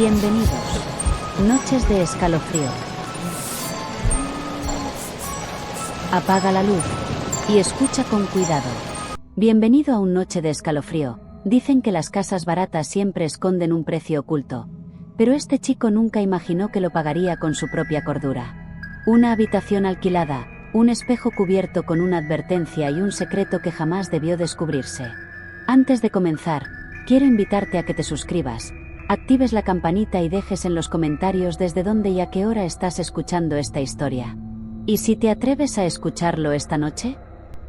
Bienvenidos. Noches de escalofrío. Apaga la luz y escucha con cuidado. Bienvenido a un Noche de escalofrío. Dicen que las casas baratas siempre esconden un precio oculto, pero este chico nunca imaginó que lo pagaría con su propia cordura. Una habitación alquilada, un espejo cubierto con una advertencia y un secreto que jamás debió descubrirse. Antes de comenzar, quiero invitarte a que te suscribas, actives la campanita y dejes en los comentarios desde dónde y a qué hora estás escuchando esta historia. ¿Y si te atreves a escucharlo esta noche?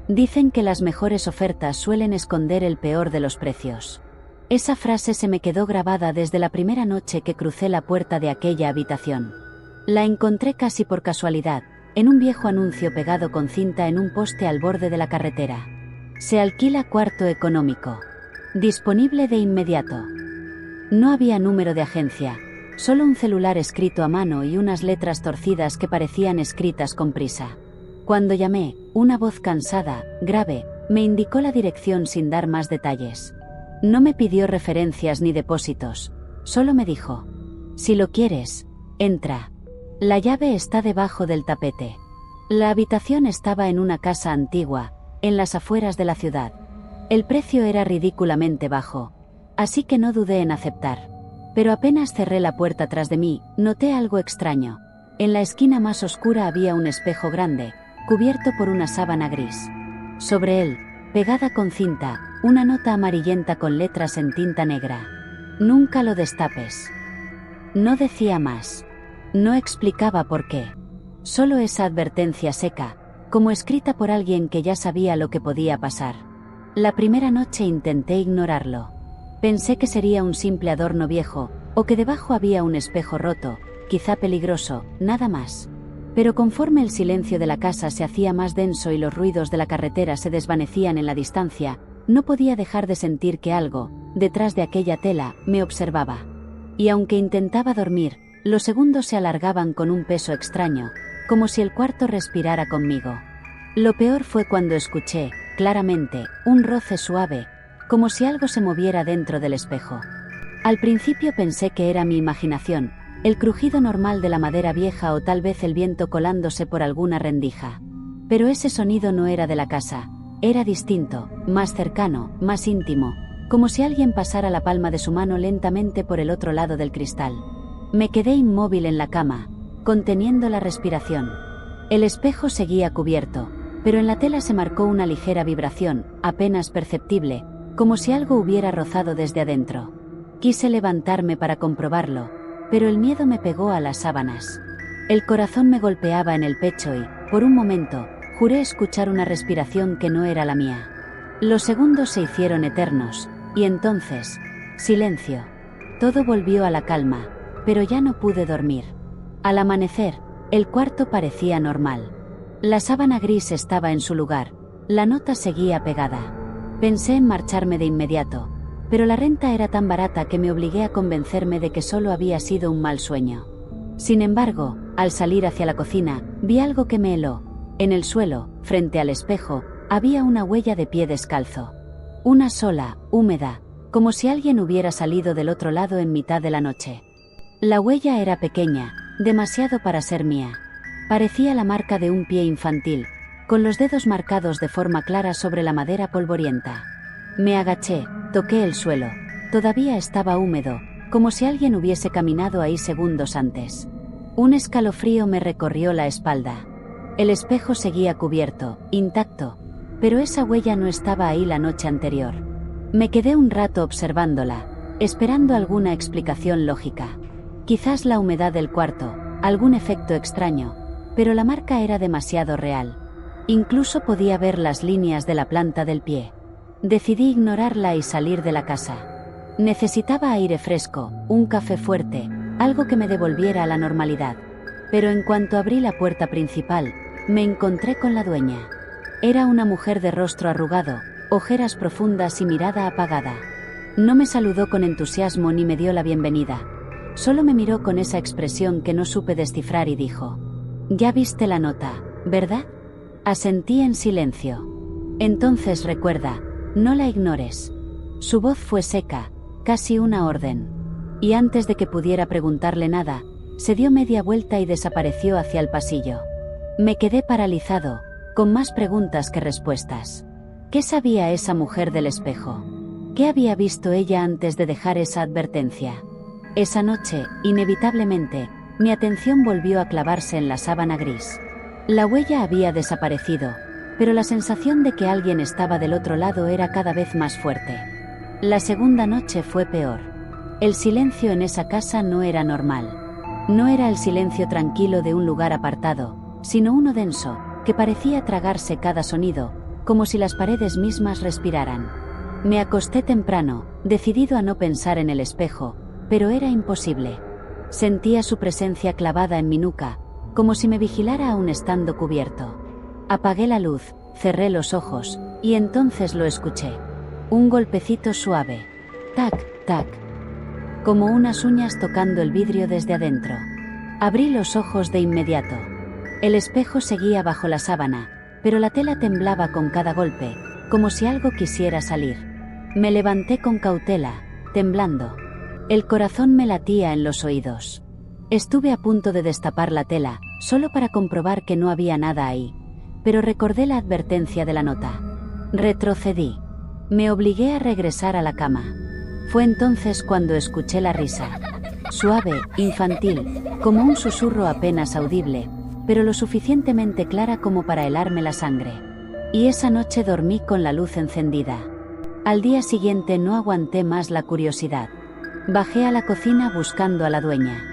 Dicen que las mejores ofertas suelen esconder el peor de los precios. Esa frase se me quedó grabada desde la primera noche que crucé la puerta de aquella habitación. La encontré casi por casualidad, en un viejo anuncio pegado con cinta en un poste al borde de la carretera. Se alquila cuarto económico. Disponible de inmediato. No había número de agencia, solo un celular escrito a mano y unas letras torcidas que parecían escritas con prisa. Cuando llamé, una voz cansada, grave, me indicó la dirección sin dar más detalles. No me pidió referencias ni depósitos, solo me dijo: si lo quieres, entra. La llave está debajo del tapete. La habitación estaba en una casa antigua, en las afueras de la ciudad. El precio era ridículamente bajo, así que no dudé en aceptar. Pero apenas cerré la puerta tras de mí, noté algo extraño. En la esquina más oscura había un espejo grande, cubierto por una sábana gris. Sobre él, pegada con cinta, una nota amarillenta con letras en tinta negra. Nunca lo destapes. No decía más. No explicaba por qué. Solo esa advertencia seca, como escrita por alguien que ya sabía lo que podía pasar. La primera noche intenté ignorarlo. Pensé que sería un simple adorno viejo, o que debajo había un espejo roto, quizá peligroso, nada más. Pero conforme el silencio de la casa se hacía más denso y los ruidos de la carretera se desvanecían en la distancia, no podía dejar de sentir que algo, detrás de aquella tela, me observaba. Y aunque intentaba dormir, los segundos se alargaban con un peso extraño, como si el cuarto respirara conmigo. Lo peor fue cuando escuché, claramente, un roce suave, como si algo se moviera dentro del espejo. Al principio pensé que era mi imaginación, el crujido normal de la madera vieja o tal vez el viento colándose por alguna rendija. Pero ese sonido no era de la casa, era distinto, más cercano, más íntimo, como si alguien pasara la palma de su mano lentamente por el otro lado del cristal. Me quedé inmóvil en la cama, conteniendo la respiración. El espejo seguía cubierto, pero en la tela se marcó una ligera vibración, apenas perceptible, como si algo hubiera rozado desde adentro. Quise levantarme para comprobarlo, pero el miedo me pegó a las sábanas. El corazón me golpeaba en el pecho y, por un momento, juré escuchar una respiración que no era la mía. Los segundos se hicieron eternos, y entonces, silencio. Todo volvió a la calma, pero ya no pude dormir. Al amanecer, el cuarto parecía normal. La sábana gris estaba en su lugar, la nota seguía pegada. Pensé en marcharme de inmediato, pero la renta era tan barata que me obligué a convencerme de que solo había sido un mal sueño. Sin embargo, al salir hacia la cocina, vi algo que me heló. En el suelo, frente al espejo, había una huella de pie descalzo. Una sola, húmeda, como si alguien hubiera salido del otro lado en mitad de la noche. La huella era pequeña, demasiado para ser mía. Parecía la marca de un pie infantil, con los dedos marcados de forma clara sobre la madera polvorienta. Me agaché, toqué el suelo. Todavía estaba húmedo, como si alguien hubiese caminado ahí segundos antes. Un escalofrío me recorrió la espalda. El espejo seguía cubierto, intacto, pero esa huella no estaba ahí la noche anterior. Me quedé un rato observándola, esperando alguna explicación lógica. Quizás la humedad del cuarto, algún efecto extraño, pero la marca era demasiado real. Incluso podía ver las líneas de la planta del pie. Decidí ignorarla y salir de la casa. Necesitaba aire fresco, un café fuerte, algo que me devolviera a la normalidad. Pero en cuanto abrí la puerta principal, me encontré con la dueña. Era una mujer de rostro arrugado, ojeras profundas y mirada apagada. No me saludó con entusiasmo ni me dio la bienvenida. Solo me miró con esa expresión que no supe descifrar y dijo: «Ya viste la nota, ¿verdad?». Asentí en silencio. «Entonces recuerda, no la ignores». Su voz fue seca, casi una orden. y antes de que pudiera preguntarle nada, se dio media vuelta y desapareció hacia el pasillo. Me quedé paralizado, con más preguntas que respuestas. ¿Qué sabía esa mujer del espejo? ¿Qué había visto ella antes de dejar esa advertencia? Esa noche, inevitablemente, mi atención volvió a clavarse en la sábana gris. La huella había desaparecido, pero la sensación de que alguien estaba del otro lado era cada vez más fuerte. La segunda noche fue peor. El silencio en esa casa no era normal. No era el silencio tranquilo de un lugar apartado, sino uno denso, que parecía tragarse cada sonido, como si las paredes mismas respiraran. Me acosté temprano, decidido a no pensar en el espejo, pero era imposible. Sentía su presencia clavada en mi nuca, como si me vigilara aún estando cubierto. Apagué la luz, cerré los ojos, y entonces lo escuché. Un golpecito suave. Tac, tac. Como unas uñas tocando el vidrio desde adentro. Abrí los ojos de inmediato. El espejo seguía bajo la sábana, pero la tela temblaba con cada golpe, como si algo quisiera salir. Me levanté con cautela, temblando. El corazón me latía en los oídos. Estuve a punto de destapar la tela, solo para comprobar que no había nada ahí, pero recordé la advertencia de la nota. Retrocedí. Me obligué a regresar a la cama. Fue entonces cuando escuché la risa. Suave, infantil, como un susurro apenas audible, pero lo suficientemente clara como para helarme la sangre. Y esa noche dormí con la luz encendida. Al día siguiente no aguanté más la curiosidad. Bajé a la cocina buscando a la dueña.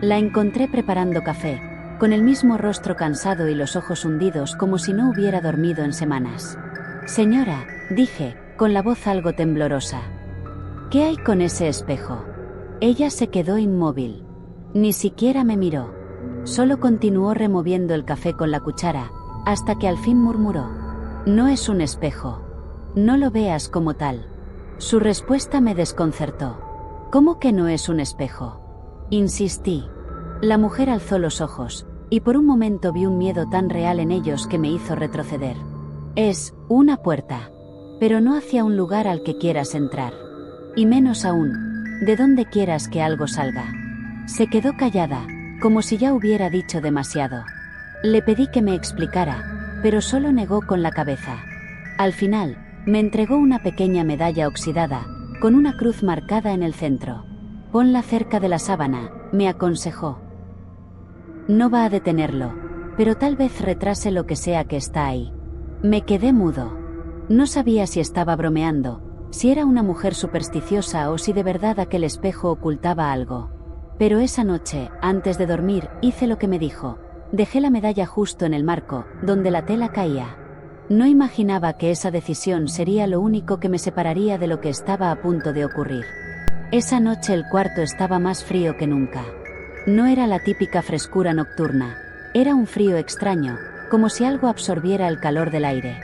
La encontré preparando café, con el mismo rostro cansado y los ojos hundidos como si no hubiera dormido en semanas. Señora, dije, con la voz algo temblorosa. ¿Qué hay con ese espejo? Ella se quedó inmóvil. Ni siquiera me miró. Solo continuó removiendo el café con la cuchara, hasta que al fin murmuró. No es un espejo. No lo veas como tal. Su respuesta me desconcertó. ¿Cómo que no es un espejo? Insistí. La mujer alzó los ojos, y por un momento vi un miedo tan real en ellos que me hizo retroceder. Es una puerta, pero no hacia un lugar al que quieras entrar. Y menos aún, de donde quieras que algo salga. Se quedó callada, como si ya hubiera dicho demasiado. Le pedí que me explicara, pero solo negó con la cabeza. Al final, me entregó una pequeña medalla oxidada, con una cruz marcada en el centro. Ponla cerca de la sábana, me aconsejó. No va a detenerlo, pero tal vez retrase lo que sea que está ahí. Me quedé mudo. No sabía si estaba bromeando, si era una mujer supersticiosa o si de verdad aquel espejo ocultaba algo. Pero esa noche, antes de dormir, hice lo que me dijo. Dejé la medalla justo en el marco, donde la tela caía. No imaginaba que esa decisión sería lo único que me separaría de lo que estaba a punto de ocurrir. Esa noche el cuarto estaba más frío que nunca. No era la típica frescura nocturna, era un frío extraño, como si algo absorbiera el calor del aire.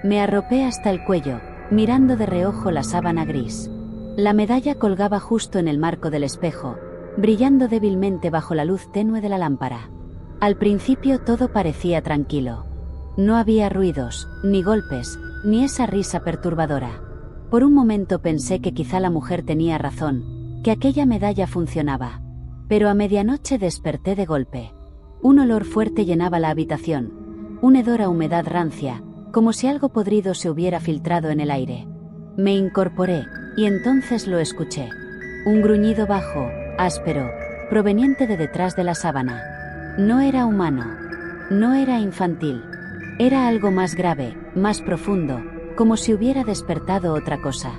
Me arropé hasta el cuello, mirando de reojo la sábana gris. La medalla colgaba justo en el marco del espejo, brillando débilmente bajo la luz tenue de la lámpara. Al principio todo parecía tranquilo. No había ruidos, ni golpes, ni esa risa perturbadora. Por un momento pensé que quizá la mujer tenía razón, que aquella medalla funcionaba. Pero a medianoche desperté de golpe. Un olor fuerte llenaba la habitación, un hedor a humedad rancia, como si algo podrido se hubiera filtrado en el aire. Me incorporé, y entonces lo escuché. Un gruñido bajo, áspero, proveniente de detrás de la sábana. No era humano. No era infantil. Era algo más grave, más profundo, como si hubiera despertado otra cosa.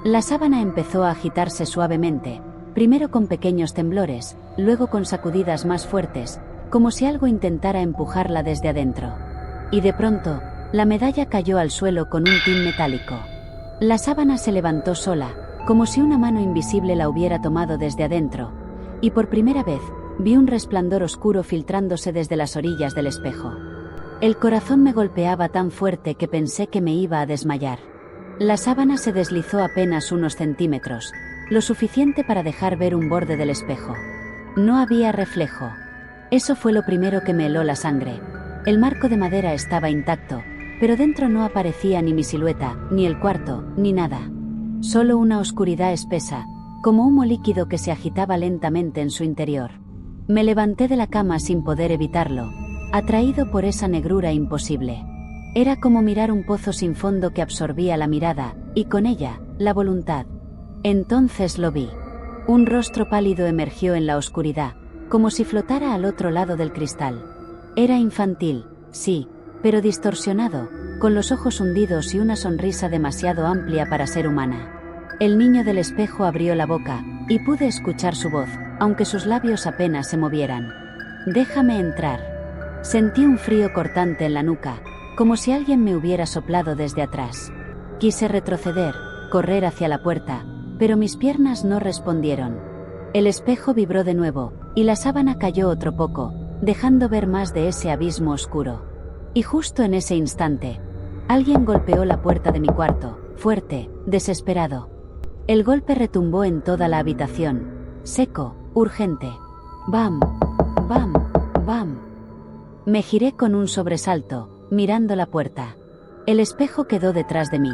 La sábana empezó a agitarse suavemente, primero con pequeños temblores, luego con sacudidas más fuertes, como si algo intentara empujarla desde adentro. Y de pronto, la medalla cayó al suelo con un tin metálico. La sábana se levantó sola, como si una mano invisible la hubiera tomado desde adentro, y por primera vez, vi un resplandor oscuro filtrándose desde las orillas del espejo. El corazón me golpeaba tan fuerte que pensé que me iba a desmayar. La sábana se deslizó apenas unos centímetros, lo suficiente para dejar ver un borde del espejo. No había reflejo. Eso fue lo primero que me heló la sangre. El marco de madera estaba intacto, pero dentro no aparecía ni mi silueta, ni el cuarto, ni nada. Solo una oscuridad espesa, como humo líquido que se agitaba lentamente en su interior. Me levanté de la cama sin poder evitarlo, atraído por esa negrura imposible. Era como mirar un pozo sin fondo que absorbía la mirada, y con ella, la voluntad. Entonces lo vi. Un rostro pálido emergió en la oscuridad, como si flotara al otro lado del cristal. Era infantil, sí, pero distorsionado, con los ojos hundidos y una sonrisa demasiado amplia para ser humana. El niño del espejo abrió la boca, y pude escuchar su voz, aunque sus labios apenas se movieran. «Déjame entrar». Sentí un frío cortante en la nuca, como si alguien me hubiera soplado desde atrás. Quise retroceder, correr hacia la puerta, pero mis piernas no respondieron. El espejo vibró de nuevo, y la sábana cayó otro poco, dejando ver más de ese abismo oscuro. Y justo en ese instante, alguien golpeó la puerta de mi cuarto, fuerte, desesperado. El golpe retumbó en toda la habitación, seco, urgente. ¡Bam! ¡Bam! ¡Bam! Me giré con un sobresalto, mirando la puerta. El espejo quedó detrás de mí,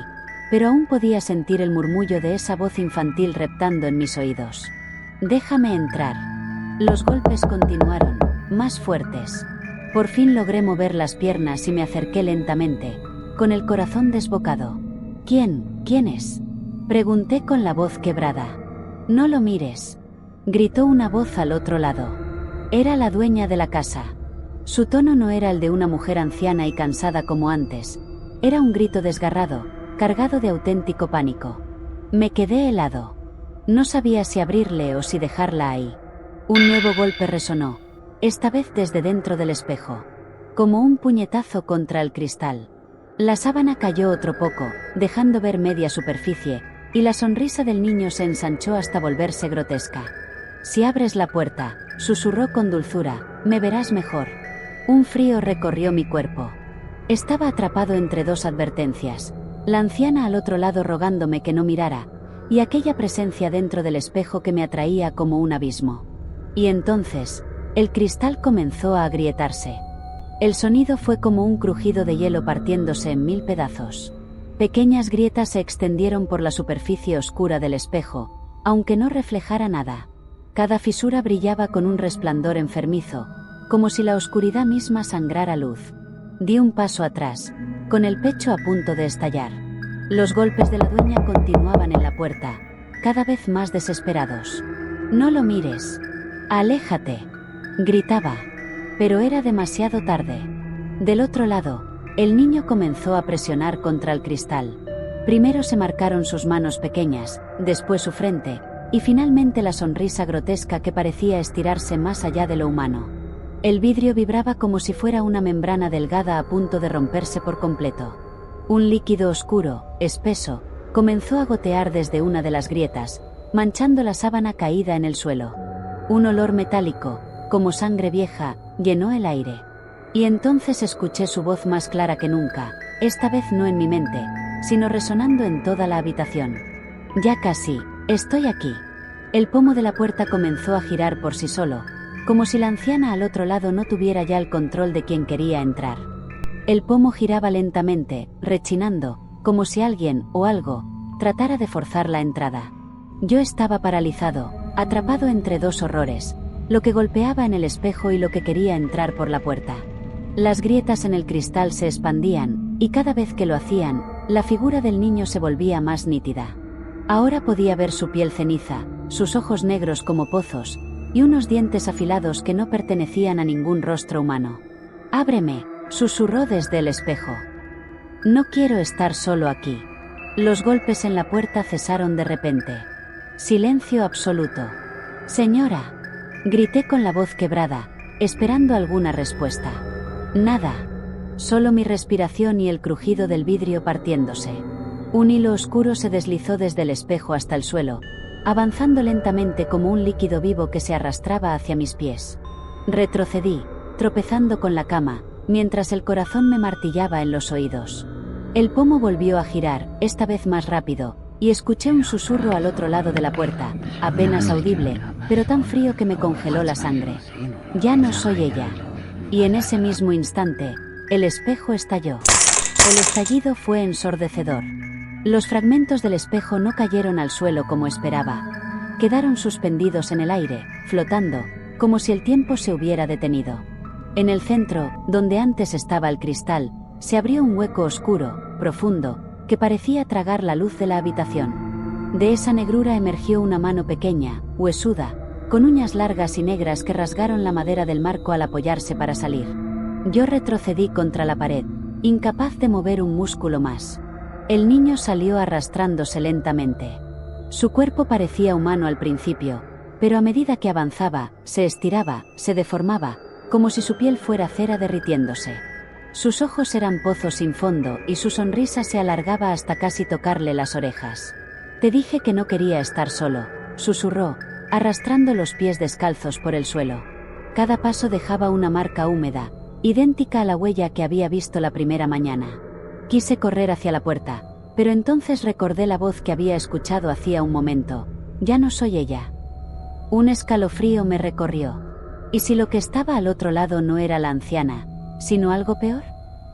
pero aún podía sentir el murmullo de esa voz infantil reptando en mis oídos. «Déjame entrar». Los golpes continuaron, más fuertes. Por fin logré mover las piernas y me acerqué lentamente, con el corazón desbocado. ¿Quién es?», pregunté con la voz quebrada. «No lo mires», gritó una voz al otro lado. Era la dueña de la casa. Su tono no era el de una mujer anciana y cansada como antes. Era un grito desgarrado, cargado de auténtico pánico. Me quedé helado. No sabía si abrirle o si dejarla ahí. Un nuevo golpe resonó, esta vez desde dentro del espejo, como un puñetazo contra el cristal. La sábana cayó otro poco, dejando ver media superficie, y la sonrisa del niño se ensanchó hasta volverse grotesca. «Si abres la puerta», susurró con dulzura, «me verás mejor». Un frío recorrió mi cuerpo. Estaba atrapado entre dos advertencias, la anciana al otro lado rogándome que no mirara, y aquella presencia dentro del espejo que me atraía como un abismo. Y entonces, el cristal comenzó a agrietarse. El sonido fue como un crujido de hielo partiéndose en 1000 pedazos. Pequeñas grietas se extendieron por la superficie oscura del espejo, aunque no reflejara nada. Cada fisura brillaba con un resplandor enfermizo, como si la oscuridad misma sangrara luz. Di un paso atrás, con el pecho a punto de estallar. Los golpes de la dueña continuaban en la puerta, cada vez más desesperados. «No lo mires. Aléjate», gritaba. Pero era demasiado tarde. Del otro lado, el niño comenzó a presionar contra el cristal. Primero se marcaron sus manos pequeñas, después su frente, y finalmente la sonrisa grotesca que parecía estirarse más allá de lo humano. El vidrio vibraba como si fuera una membrana delgada a punto de romperse por completo. Un líquido oscuro, espeso, comenzó a gotear desde una de las grietas, manchando la sábana caída en el suelo. Un olor metálico, como sangre vieja, llenó el aire. Y entonces escuché su voz más clara que nunca, esta vez no en mi mente, sino resonando en toda la habitación. «Ya casi, estoy aquí». El pomo de la puerta comenzó a girar por sí solo, como si la anciana al otro lado no tuviera ya el control de quien quería entrar. El pomo giraba lentamente, rechinando, como si alguien, o algo, tratara de forzar la entrada. Yo estaba paralizado, atrapado entre dos horrores, lo que golpeaba en el espejo y lo que quería entrar por la puerta. Las grietas en el cristal se expandían, y cada vez que lo hacían, la figura del niño se volvía más nítida. Ahora podía ver su piel ceniza, sus ojos negros como pozos, y unos dientes afilados que no pertenecían a ningún rostro humano. «Ábreme», susurró desde el espejo. «No quiero estar solo aquí». Los golpes en la puerta cesaron de repente. Silencio absoluto. «Señora», grité con la voz quebrada, esperando alguna respuesta. Nada. Solo mi respiración y el crujido del vidrio partiéndose. Un hilo oscuro se deslizó desde el espejo hasta el suelo, avanzando lentamente como un líquido vivo que se arrastraba hacia mis pies. Retrocedí, tropezando con la cama, mientras el corazón me martillaba en los oídos. El pomo volvió a girar, esta vez más rápido, y escuché un susurro al otro lado de la puerta, apenas audible, pero tan frío que me congeló la sangre. «Ya no soy ella». Y en ese mismo instante, el espejo estalló. El estallido fue ensordecedor. Los fragmentos del espejo no cayeron al suelo como esperaba. quedaron suspendidos en el aire, flotando, como si el tiempo se hubiera detenido. En el centro, donde antes estaba el cristal, se abrió un hueco oscuro, profundo, que parecía tragar la luz de la habitación. De esa negrura emergió una mano pequeña, huesuda, con uñas largas y negras que rasgaron la madera del marco al apoyarse para salir. Yo retrocedí contra la pared, incapaz de mover un músculo más. El niño salió arrastrándose lentamente. Su cuerpo parecía humano al principio, pero a medida que avanzaba, se estiraba, se deformaba, como si su piel fuera cera derritiéndose. Sus ojos eran pozos sin fondo y su sonrisa se alargaba hasta casi tocarle las orejas. «Te dije que no quería estar solo», susurró, arrastrando los pies descalzos por el suelo. Cada paso dejaba una marca húmeda, idéntica a la huella que había visto la primera mañana. Quise correr hacia la puerta, pero entonces recordé la voz que había escuchado hacía un momento. «Ya no soy ella». Un escalofrío me recorrió. ¿Y si lo que estaba al otro lado no era la anciana, sino algo peor?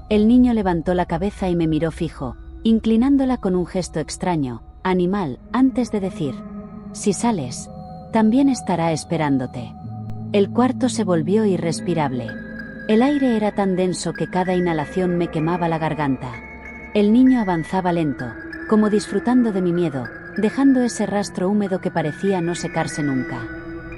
El niño levantó la cabeza y me miró fijo, inclinándola con un gesto extraño, animal, antes de decir: «Si sales, también estará esperándote». El cuarto se volvió irrespirable. El aire era tan denso que cada inhalación me quemaba la garganta. El niño avanzaba lento, como disfrutando de mi miedo, dejando ese rastro húmedo que parecía no secarse nunca.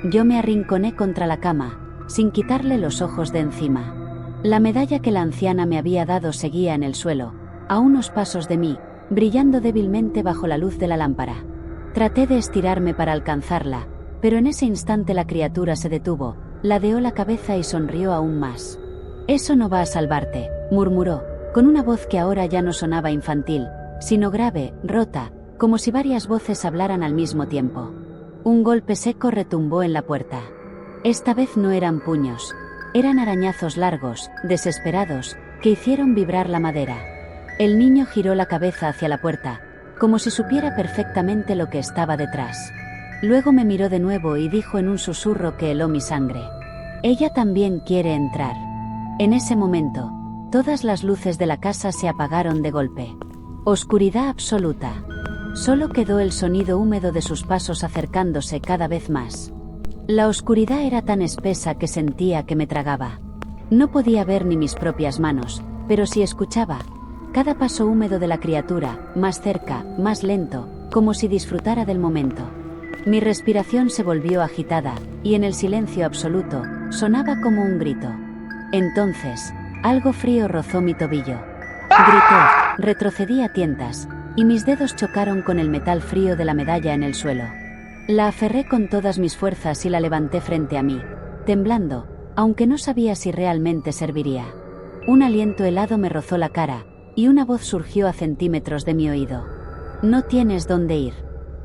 Yo me arrinconé contra la cama, sin quitarle los ojos de encima. La medalla que la anciana me había dado seguía en el suelo, a unos pasos de mí, brillando débilmente bajo la luz de la lámpara. Traté de estirarme para alcanzarla, pero en ese instante la criatura se detuvo, ladeó la cabeza y sonrió aún más. «Eso no va a salvarte», murmuró, con una voz que ahora ya no sonaba infantil, sino grave, rota, como si varias voces hablaran al mismo tiempo. Un golpe seco retumbó en la puerta. Esta vez no eran puños, eran arañazos largos, desesperados, que hicieron vibrar la madera. El niño giró la cabeza hacia la puerta, como si supiera perfectamente lo que estaba detrás. Luego me miró de nuevo y dijo en un susurro que heló mi sangre: «Ella también quiere entrar». En ese momento, todas las luces de la casa se apagaron de golpe. Oscuridad absoluta. Solo quedó el sonido húmedo de sus pasos acercándose cada vez más. La oscuridad era tan espesa que sentía que me tragaba. No podía ver ni mis propias manos, pero sí escuchaba. Cada paso húmedo de la criatura, más cerca, más lento, como si disfrutara del momento. Mi respiración se volvió agitada, y en el silencio absoluto, sonaba como un grito. Entonces, algo frío rozó mi tobillo. Grité, retrocedí a tientas, y mis dedos chocaron con el metal frío de la medalla en el suelo. La aferré con todas mis fuerzas y la levanté frente a mí, temblando, aunque no sabía si realmente serviría. Un aliento helado me rozó la cara, y una voz surgió a centímetros de mi oído. «No tienes dónde ir».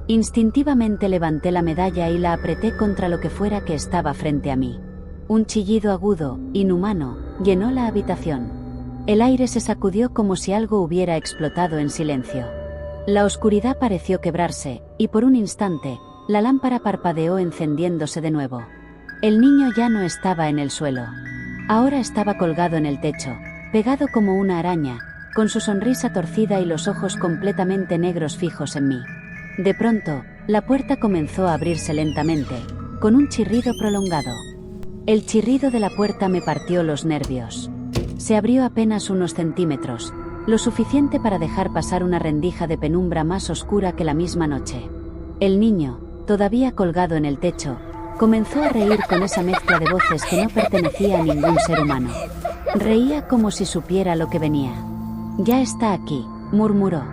Instintivamente levanté la medalla y la apreté contra lo que fuera que estaba frente a mí. Un chillido agudo, inhumano, llenó la habitación. El aire se sacudió como si algo hubiera explotado en silencio. La oscuridad pareció quebrarse, y por un instante, la lámpara parpadeó encendiéndose de nuevo. El niño ya no estaba en el suelo. Ahora estaba colgado en el techo, pegado como una araña, con su sonrisa torcida y los ojos completamente negros fijos en mí. De pronto, la puerta comenzó a abrirse lentamente, con un chirrido prolongado. El chirrido de la puerta me partió los nervios. Se abrió apenas unos centímetros, lo suficiente para dejar pasar una rendija de penumbra más oscura que la misma noche. El niño, todavía colgado en el techo, comenzó a reír con esa mezcla de voces que no pertenecía a ningún ser humano. Reía como si supiera lo que venía. «Ya está aquí», murmuró.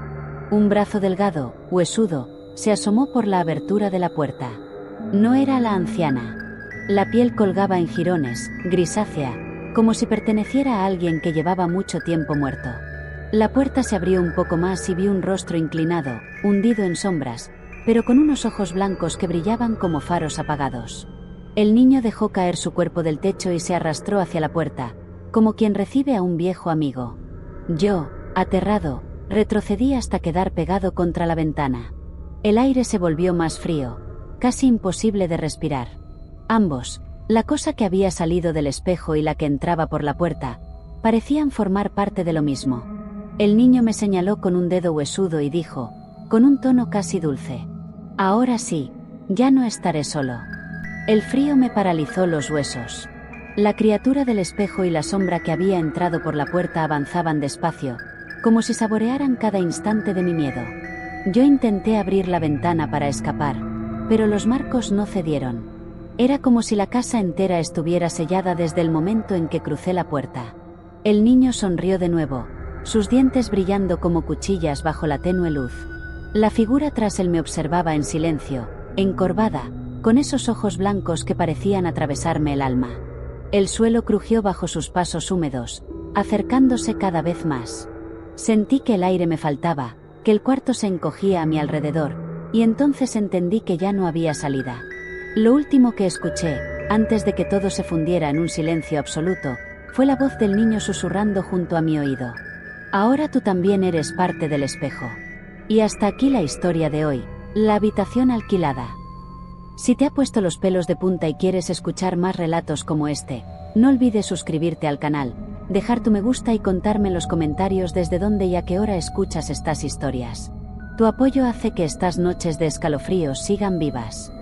Un brazo delgado, huesudo, se asomó por la abertura de la puerta. No era la anciana. La piel colgaba en jirones, grisácea, como si perteneciera a alguien que llevaba mucho tiempo muerto. La puerta se abrió un poco más y vi un rostro inclinado, hundido en sombras, pero con unos ojos blancos que brillaban como faros apagados. El niño dejó caer su cuerpo del techo y se arrastró hacia la puerta, como quien recibe a un viejo amigo. Yo, aterrado, retrocedí hasta quedar pegado contra la ventana. El aire se volvió más frío, casi imposible de respirar. Ambos, la cosa que había salido del espejo y la que entraba por la puerta, parecían formar parte de lo mismo. El niño me señaló con un dedo huesudo y dijo, con un tono casi dulce: «Ahora sí, Ya no estaré solo. El frío me paralizó los huesos. La criatura del espejo y la sombra que había entrado por la puerta avanzaban despacio, como si saborearan cada instante de mi miedo. Yo intenté abrir la ventana para escapar, pero los marcos no cedieron. Era como si la casa entera estuviera sellada desde el momento en que crucé la puerta. El niño sonrió de nuevo, sus dientes brillando como cuchillas bajo la tenue luz. La figura tras él me observaba en silencio, encorvada, con esos ojos blancos que parecían atravesarme el alma. El suelo crujió bajo sus pasos húmedos, acercándose cada vez más. Sentí que el aire me faltaba, que el cuarto se encogía a mi alrededor, y entonces entendí que ya no había salida. Lo último que escuché, antes de que todo se fundiera en un silencio absoluto, fue la voz del niño susurrando junto a mi oído. Ahora tú también eres parte del espejo. Y hasta aquí la historia de hoy, la habitación alquilada. Si te ha puesto los pelos de punta y quieres escuchar más relatos como este, no olvides suscribirte al canal, dejar tu me gusta y contarme en los comentarios desde dónde y a qué hora escuchas estas historias. Tu apoyo hace que estas noches de escalofríos sigan vivas.